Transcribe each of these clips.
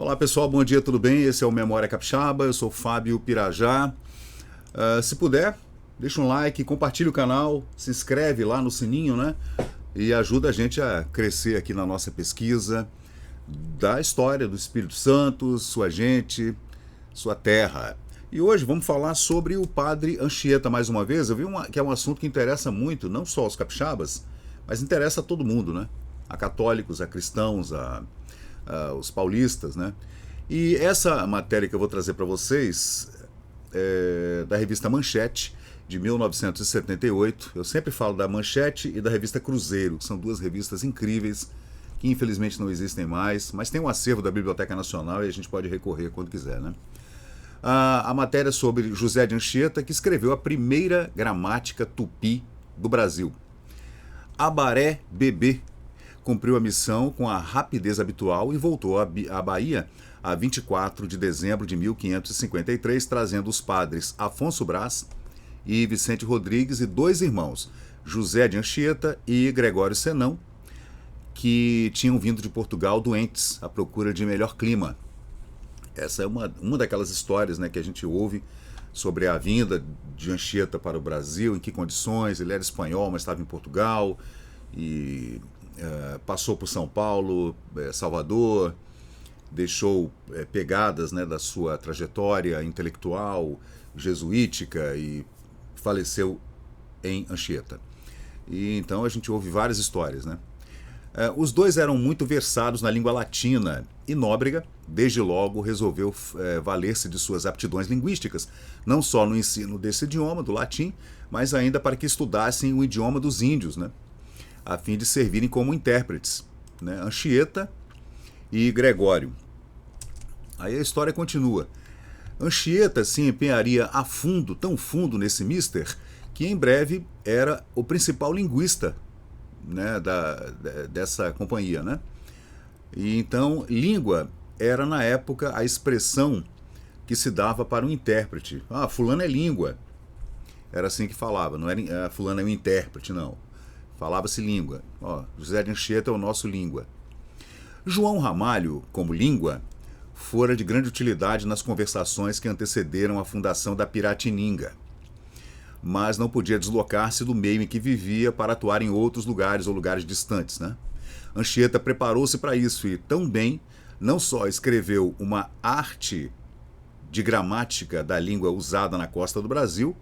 Olá pessoal, bom dia, tudo bem? Esse é o Memória Capixaba, eu sou Fábio Pirajá. Se puder, deixa um like, compartilha o canal, se inscreve lá no sininho, né? E ajuda a gente a crescer aqui na nossa pesquisa da história do Espírito Santo, sua gente, sua terra. E hoje vamos falar sobre o Padre Anchieta mais uma vez. Eu vi que é um assunto que interessa muito, não só aos capixabas, mas interessa a todo mundo, né? A católicos, a cristãos, os paulistas, né? E essa matéria que eu vou trazer para vocês é da revista Manchete, de 1978. Eu sempre falo da Manchete e da revista Cruzeiro, que são duas revistas incríveis, que infelizmente não existem mais, mas tem um acervo da Biblioteca Nacional e a gente pode recorrer quando quiser, né? A matéria sobre José de Anchieta, que escreveu a primeira gramática tupi do Brasil. Abaré Bebê cumpriu a missão com a rapidez habitual e voltou à Bahia a 24 de dezembro de 1553, trazendo os padres Afonso Brás e Vicente Rodrigues e dois irmãos, José de Anchieta e Gregório Senão, que tinham vindo de Portugal doentes à procura de melhor clima. Essa é uma daquelas histórias, né, que a gente ouve sobre a vinda de Anchieta para o Brasil, em que condições. Ele era espanhol, mas estava em Portugal e passou por São Paulo, Salvador, deixou pegadas, né, da sua trajetória intelectual, jesuítica, e faleceu em Anchieta. E então a gente ouve várias histórias, né? Os dois eram muito versados na língua latina e Nóbrega, desde logo, resolveu valer-se de suas aptidões linguísticas, não só no ensino desse idioma, do latim, mas ainda para que estudassem o idioma dos índios, né, a fim de servirem como intérpretes, né, Anchieta e Gregório. Aí a história continua. Anchieta se empenharia a fundo, tão fundo nesse mister, que em breve era o principal linguista, né, dessa companhia, né? E então, língua era na época a expressão que se dava para um intérprete. Fulano é língua. Era assim que falava, não era fulano é um intérprete, não. Falava-se língua. José de Anchieta é o nosso língua. João Ramalho, como língua, fora de grande utilidade nas conversações que antecederam a fundação da Piratininga, mas não podia deslocar-se do meio em que vivia para atuar em outros lugares ou lugares distantes, né? Anchieta preparou-se para isso e tão bem não só escreveu uma arte de gramática da língua usada na costa do Brasil,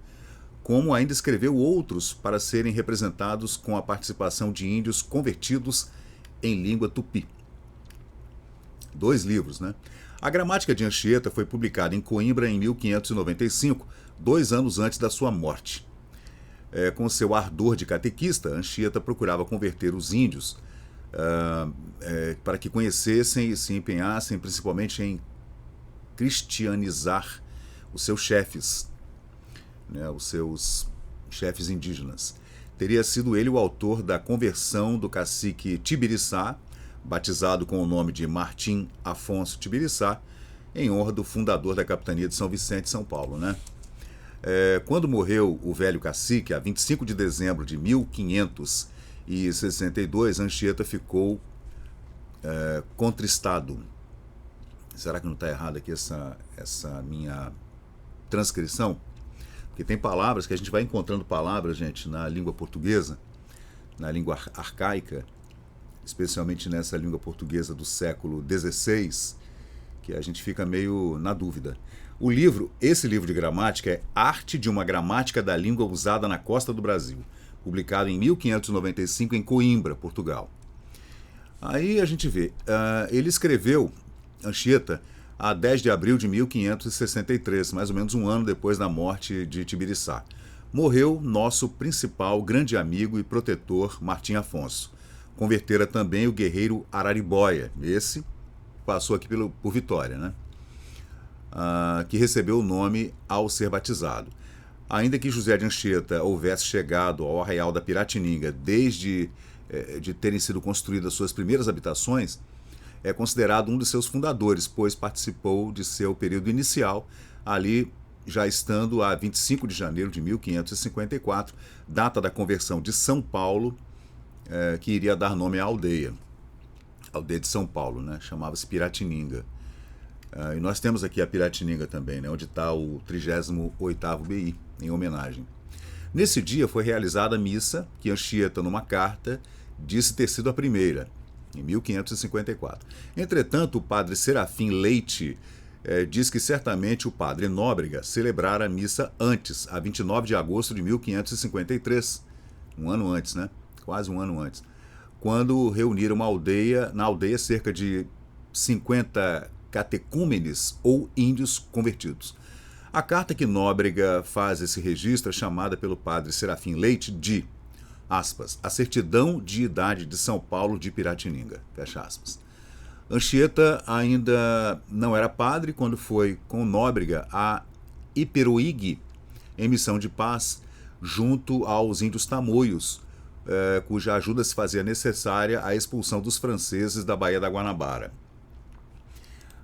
como ainda escreveu outros para serem representados com a participação de índios convertidos em língua tupi. 2 livros, né? A gramática de Anchieta foi publicada em Coimbra em 1595, 2 anos antes da sua morte. Com seu ardor de catequista, Anchieta procurava converter os índios para que conhecessem e se empenhassem principalmente em cristianizar os seus chefes, né, os seus chefes indígenas. Teria sido ele o autor da conversão do cacique Tibiriçá, batizado com o nome de Martim Afonso Tibiriçá, em honra do fundador da capitania de São Vicente, São Paulo, né? Quando morreu o velho cacique, a 25 de dezembro de 1562, Anchieta ficou contristado. Será que não está errado aqui essa minha transcrição? Porque tem palavras que a gente vai encontrando palavras, gente, na língua portuguesa, na língua arcaica, especialmente nessa língua portuguesa do século XVI, que a gente fica meio na dúvida. Esse livro de gramática é Arte de uma Gramática da Língua Usada na Costa do Brasil, publicado em 1595 em Coimbra, Portugal. Aí a gente vê, ele escreveu, Anchieta, a 10 de abril de 1563, mais ou menos um ano depois da morte de Tibiriçá. Morreu nosso principal grande amigo e protetor, Martim Afonso. Convertera também o guerreiro Araribóia, esse passou aqui por Vitória, né? Que recebeu o nome ao ser batizado. Ainda que José de Anchieta houvesse chegado ao arraial da Piratininga desde de terem sido construídas suas primeiras habitações, é considerado um de seus fundadores, pois participou de seu período inicial, ali já estando a 25 de janeiro de 1554, data da conversão de São Paulo, que iria dar nome à aldeia de São Paulo, né? Chamava-se Piratininga. E nós temos aqui a Piratininga também, né, onde está o 38º BI, em homenagem. Nesse dia foi realizada a missa que Anchieta, numa carta, disse ter sido a primeira, em 1554. Entretanto, o padre Serafim Leite diz que certamente o padre Nóbrega celebrara a missa antes, a 29 de agosto de 1553, um ano antes, né? Quase um ano antes, quando reuniram na aldeia cerca de 50 catecúmenes ou índios convertidos. A carta que Nóbrega faz esse registro é chamada pelo padre Serafim Leite de, aspas, a certidão de idade de São Paulo de Piratininga, fecha aspas. Anchieta ainda não era padre quando foi com Nóbrega a Iperoig, em missão de paz, junto aos índios tamoios, cuja ajuda se fazia necessária à expulsão dos franceses da Baía da Guanabara.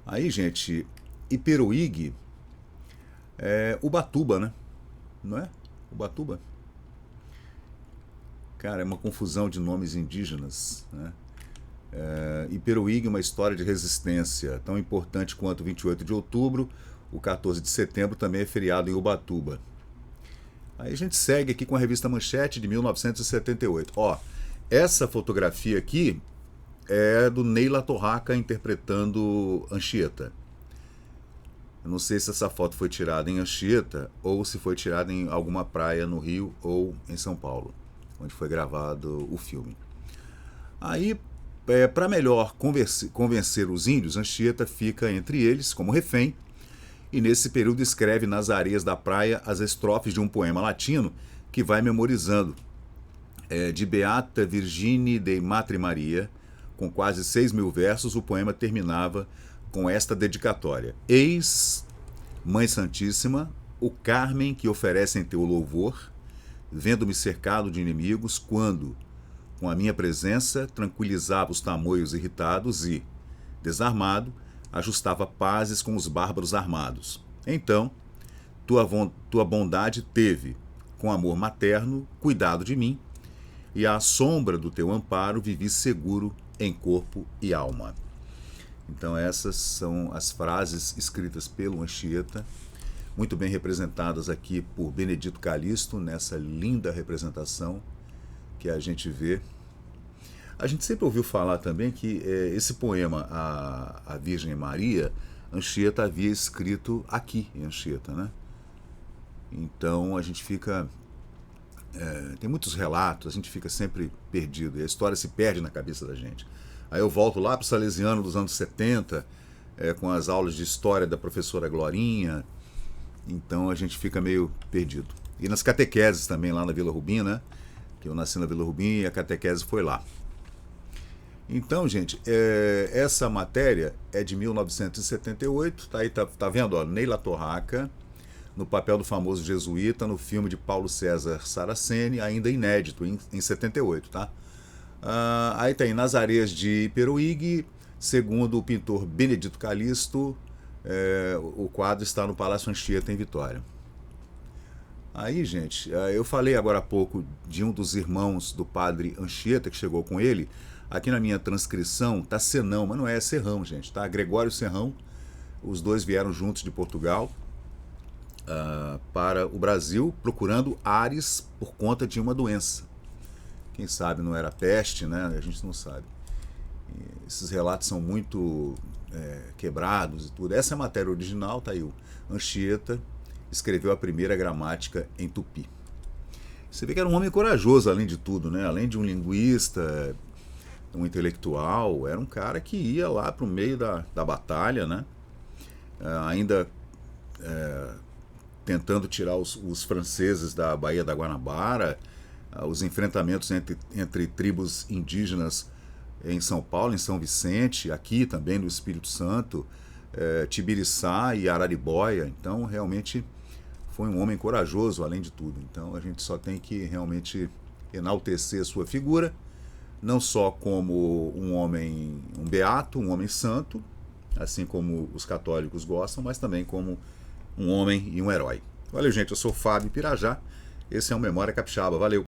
Aí, gente, Iperoig é Ubatuba, né? Não é? Ubatuba? Cara, é uma confusão de nomes indígenas, né? Iperoig, uma história de resistência tão importante quanto o 28 de outubro, o 14 de setembro também é feriado em Ubatuba. Aí a gente segue aqui com a revista Manchete de 1978. Ó, essa fotografia aqui é do Ney Latorraca interpretando Anchieta. Eu não sei se essa foto foi tirada em Anchieta ou se foi tirada em alguma praia no Rio ou em São Paulo, onde foi gravado o filme. Aí, para melhor convencer os índios, Anchieta fica entre eles como refém e nesse período escreve nas areias da praia as estrofes de um poema latino que vai memorizando. De Beata Virgine de Matre Maria, com quase 6.000 versos, o poema terminava com esta dedicatória. Eis, Mãe Santíssima, o Carmen que oferece em teu louvor, vendo-me cercado de inimigos, quando, com a minha presença, tranquilizava os tamoios irritados e, desarmado, ajustava pazes com os bárbaros armados. Então, tua bondade teve, com amor materno, cuidado de mim, e à sombra do teu amparo vivi seguro em corpo e alma. Então essas são as frases escritas pelo Anchieta, muito bem representadas aqui por Benedito Calixto, nessa linda representação que a gente vê. A gente sempre ouviu falar também que esse poema, a Virgem Maria, Anchieta havia escrito aqui em Anchieta, né? Então a gente fica... tem muitos relatos, a gente fica sempre perdido, e a história se perde na cabeça da gente. Aí eu volto lá para o Salesiano dos anos 70, com as aulas de história da professora Glorinha, então a gente fica meio perdido. E nas catequeses também, lá na Vila Rubim, né? Que eu nasci na Vila Rubim e a catequese foi lá. Então, gente, essa matéria é de 1978, tá aí, tá vendo? Ó, Ney Latorraca, no papel do famoso jesuíta, no filme de Paulo César Saraceni, ainda inédito, em 78, tá? Aí tem Nas Areias de Iperoig, segundo o pintor Benedito Calixto, o quadro está no Palácio Anchieta, em Vitória. Aí, gente, eu falei agora há pouco de um dos irmãos do padre Anchieta, que chegou com ele. Aqui na minha transcrição tá Senão, mas não é Serrão, gente, tá? Gregório Serrão. Os dois vieram juntos de Portugal para o Brasil, procurando ares por conta de uma doença. Quem sabe não era peste, né? A gente não sabe. E esses relatos são muito quebrados e tudo. Essa é a matéria original, tá aí. O Anchieta escreveu a primeira gramática em tupi. Você vê que era um homem corajoso, além de tudo, né? Além de um linguista, um intelectual, era um cara que ia lá para o meio da batalha, né? Ainda tentando tirar os franceses da Baía da Guanabara, os enfrentamentos entre tribos indígenas em São Paulo, em São Vicente, aqui também no Espírito Santo, Tibiriçá e Araribóia. Então, realmente, foi um homem corajoso, além de tudo. Então, a gente só tem que realmente enaltecer a sua figura, não só como um homem, um beato, um homem santo, assim como os católicos gostam, mas também como um homem e um herói. Valeu, gente. Eu sou Fábio Pirajá. Esse é o Memória Capixaba. Valeu.